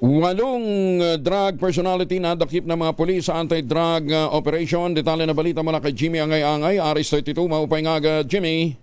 Walong drug personality na dakip ng mga pulis sa anti-drug operation. Detalye na balita mula kay Jimmy Angay-Angay, Aris 32, maupay nga agad, Jimmy.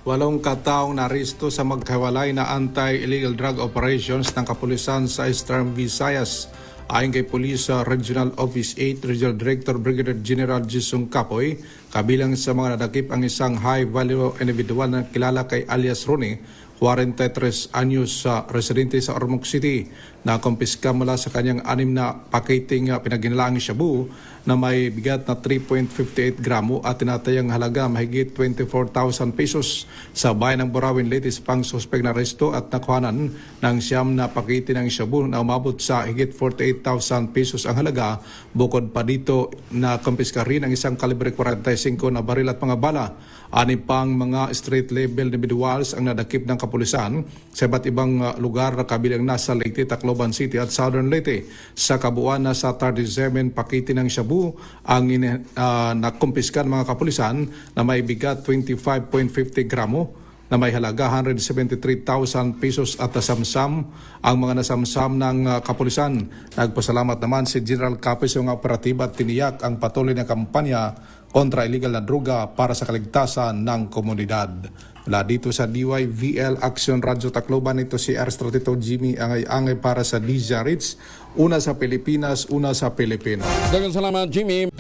8 kataong naresto sa magkawalay na anti-illegal drug operations ng kapulisan sa Eastern Visayas. Ayon kay Police Regional Office 8 Regional Director Brigadier General Jisung Kapoy, kabilang sa mga nadakip ang isang high-value individual na kilala kay alias Ronnie, 43 anyos residente sa Ormoc City, na kumpiska mula sa kanyang 6 na paketing pinaginalaang shabu na may bigat na 3.58 gramo at tinatayang halaga mahigit 24,000 pesos sa bayan ng Burawin. Litis pang suspek na resto at nakuhanan ng 9 na pakete ng shabu na umabot sa higit 48,000 pesos ang halaga. Bukod pa dito na kumpiska rin ang isang kalibre 45 na baril at mga bala. 6 pang mga street level individuals ang nadakip ng kapulisan sa iba't ibang lugar na kabilang nasa Leyte, Tacloban City at Southern Leyte. Sa kabuuan na sa 37 pakete ng shabu ang nakumpiskan mga kapulisan na may bigat 25.50 gramo na may halaga 173,000 pesos at nasamsam ang mga nasamsam ng kapulisan. Nagpasalamat naman si General Capes sa mga operatiba at tiniyak ang patuloy na kampanya kontra illegal na droga para sa kaligtasan ng komunidad. Mula dito sa DYVL Action Radio Tacloban, ito si R32 Jimmy Angay-Angay para sa DZRH. Una sa Pilipinas, una sa Pilipinas. Daghang salamat, Jimmy.